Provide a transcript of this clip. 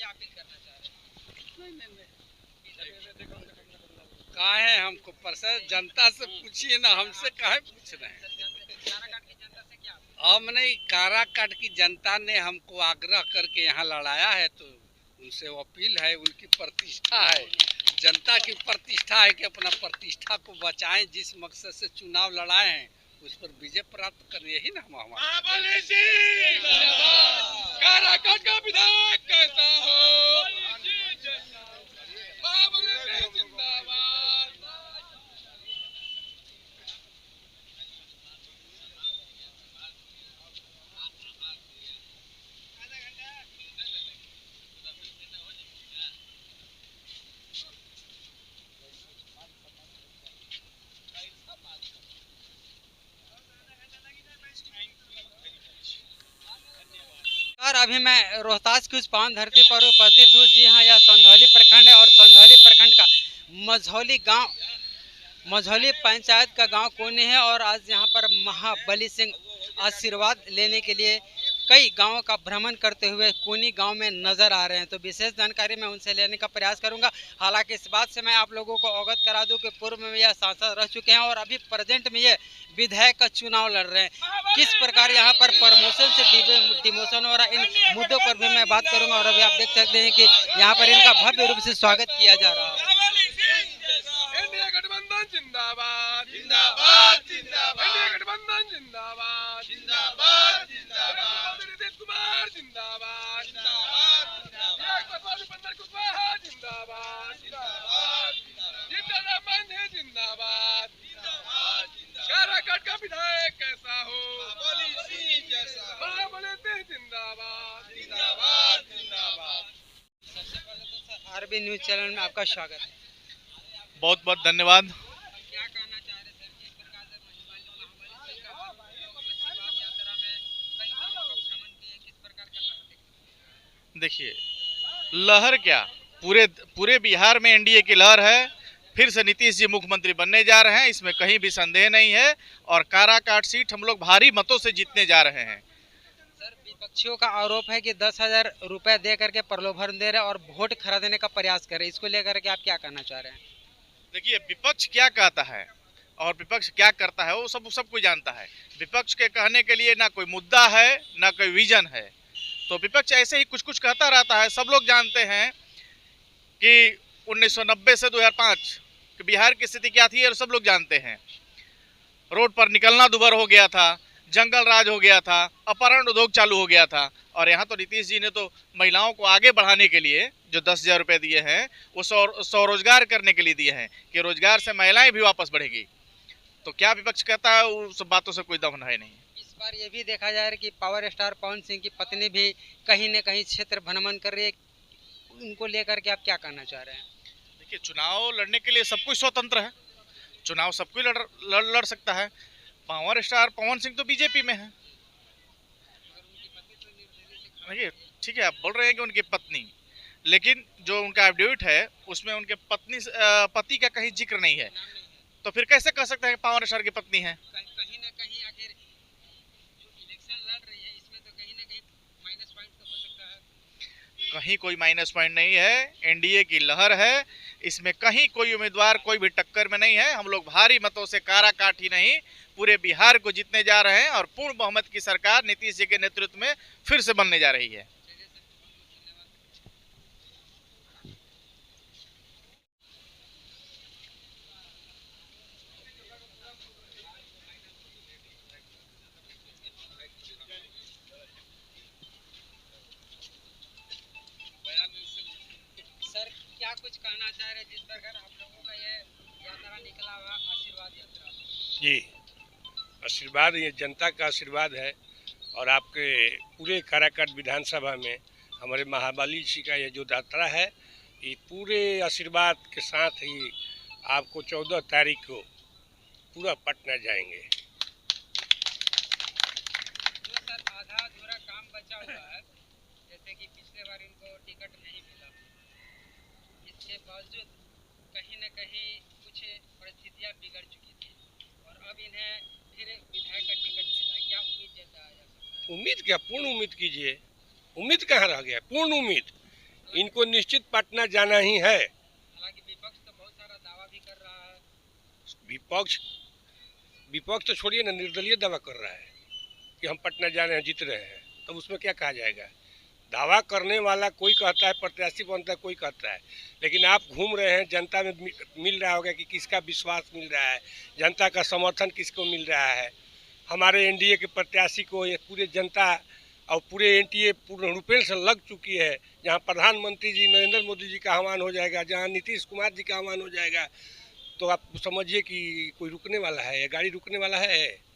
क्या अपील करना चाह रहे हैं? कहा है हमको परसर जनता से पूछिए ना, हमसे काहे पूछ रहे हैं। काराकाट की जनता से क्या अपील? हम नहीं, काराकाट की जनता ने हमको आग्रह करके यहाँ लड़ाया है, तो उनसे अपील है, उनकी प्रतिष्ठा है, जनता की प्रतिष्ठा है कि अपना प्रतिष्ठा को बचाएं। जिस मकसद से चुनाव लड़ाए हैं उस पर विजय प्राप्त कर, यही ना हमारा। काराकाट का विधायक कैसा हो, जिंदाबाद। और अभी मैं रोहतास की उस पावन धरती पर उपस्थित हूँ। जी हाँ, यह संधौली प्रखंड है और संधौली प्रखंड का मझौली गांव, मझौली पंचायत का गांव कोनी है। और आज यहाँ पर महाबली सिंह आशीर्वाद लेने के लिए कई गांवों का भ्रमण करते हुए कोनी गांव में नजर आ रहे हैं, तो विशेष जानकारी मैं उनसे लेने का प्रयास करूंगा। हालांकि इस बात से मैं आप लोगों को अवगत करा दूं कि पूर्व में यह सांसद रह चुके हैं और अभी प्रेजेंट में ये विधायक का चुनाव लड़ रहे हैं। किस प्रकार यहाँ पर प्रमोशन से डिमोशन हो रहा है, इन मुद्दों पर भी मैं बात करूंगा। और अभी आप देख सकते हैं कि यहाँ पर इनका भव्य रूप से स्वागत किया जा रहा है। इंडिया गठबंधन जिंदाबाद, जिंदाबाद, जिंदाबाद। इंडिया गठबंधन जिंदाबाद, जिंदाबाद, जिंदाबाद। नीतीश कुमार जिंदाबाद, जिंदाबाद, जिंदाबाद। जिंदाबाद, जिंदाबाद। जिंदाबाद है जिंदाबाद, जिंदाबाद। काराकाट का विधायक कैसा हो, महाबली सिंह जिंदाबाद, जिंदाबाद, जिंदाबाद। सबसे पहले तो सर आरबी न्यूज चैनल में आपका स्वागत है। बहुत बहुत धन्यवाद। क्या कहना चाह रहे थे? किस प्रकार से महाबली सिंह का आशीर्वाद यात्रा में कई गांवों का भ्रमण किए, किस प्रकार का लहर देखते? देखिए, लहर क्या, पूरे पूरे बिहार में एनडीए की लहर है। फिर से नीतीश जी मुख्यमंत्री बनने जा रहे हैं, इसमें कहीं भी संदेह नहीं है। और काराकाट सीट हम लोग भारी मतों से जीतने जा रहे हैं। सर, विपक्षियों का आरोप है कि 10,000 रुपए दे करके प्रलोभन दे रहे हैं और वोट खरीदने का प्रयास कर रहे हैं। इसको लेकर के आप क्या कहना चाह रहे हैं? देखिए, विपक्ष क्या कहता है और विपक्ष क्या करता है वो सब कोई जानता है। विपक्ष के कहने के लिए ना कोई मुद्दा है ना कोई विजन है, तो विपक्ष ऐसे ही कुछ कुछ कहता रहता है। सब लोग जानते हैं कि 1990 से 2005 बिहार की स्थिति क्या थी और सब लोग जानते हैं। रोड पर निकलना दुभर हो गया था, जंगल राज हो गया था, अपहरण उद्योग चालू हो गया था। और यहाँ तो नीतीश जी ने तो महिलाओं को आगे बढ़ाने के लिए जो 10,000 रुपये दिए हैं वो स्वरोजगार करने के लिए दिए हैं कि रोजगार से महिलाएं भी वापस बढ़ेगी। तो क्या विपक्ष कहता है, उस बातों से कोई दम है नहीं। इस बार ये भी देखा जा रहा है कि पावर स्टार पवन सिंह की पत्नी भी कहीं न कहीं क्षेत्र भ्रमण कर रही है। उनको लेकर के आप क्या कहना चाह रहे हैं? देखिए, चुनाव लड़ने के लिए सब कोई स्वतंत्र है, चुनाव सब कोई लड़ सकता है। पावर स्टार पवन सिंह तो बीजेपी में है। देखिए, ठीक है, आप बोल रहे हैं कि उनकी पत्नी, लेकिन जो उनका एफिडेविट है उसमें उनके पति का कहीं जिक्र नहीं है। तो फिर कैसे कह सकते हैं कि पावर स्टार की पत्नी है? कहीं ना कहीं आखिर जो इलेक्शन लड़ रही है इसमें तो कहीं ना कहीं माइनस पॉइंट तो हो सकता है। कहीं कोई माइनस पॉइंट नहीं है, एनडीए की लहर है, इसमें कहीं कोई उम्मीदवार कोई भी टक्कर में नहीं है। हम लोग भारी मतों से काराकाट ही नहीं पूरे बिहार को जीतने जा रहे हैं और पूर्ण बहुमत की सरकार नीतीश जी के नेतृत्व में फिर से बनने जा रही है। सर, क्या कुछ कहना चाह रहे हैं जिस प्रकार आप लोगों का ये यात्रा निकला हुआ आशीर्वाद यात्रा? जी, आशीर्वाद ये जनता का आशीर्वाद है। और आपके पूरे काराकाट विधानसभा में हमारे महाबली जी का ये जो यात्रा है, ये पूरे आशीर्वाद के साथ ही आपको 14 तारीख को पूरा पटना जाएंगे। जो सर आधा अधूरा काम बचा हुआ है, जैसे कि पिछले बार इनको टिकट नहीं मिला, इसके बावजूद कहीं न कहीं कुछ परिस्थितियां बिगड़ चुकी थी और अब इन्हें फिर विधायक का टिकट मिला। क्या उम्मीद जताया जा सकता है? उम्मीद क्या, पूर्ण उम्मीद कीजिए। उम्मीद कहाँ रह गया, पूर्ण उम्मीद। इनको निश्चित पटना जाना ही है। हालांकि विपक्ष तो बहुत सारा दावा भी कर रहा है। विपक्ष तो छोड़िए ना, निर्दलीय दावा कर रहा है कि हम पटना जा रहे हैं, जीत रहे हैं, तब उसमें क्या कहा जाएगा। दावा करने वाला कोई कहता है प्रत्याशी बनता है, कोई कहता है, लेकिन आप घूम रहे हैं, जनता में मिल रहा होगा कि किसका विश्वास मिल रहा है, जनता का समर्थन किसको मिल रहा है। हमारे एनडीए के प्रत्याशी को ये पूरे जनता और पूरे एनडीए पूर्ण रूपेण से लग चुकी है। जहां प्रधानमंत्री जी नरेंद्र मोदी जी का आह्वान हो जाएगा, जहां नीतीश कुमार जी का आह्वान हो जाएगा, तो आप समझिए कि कोई रुकने वाला है, गाड़ी रुकने वाला है।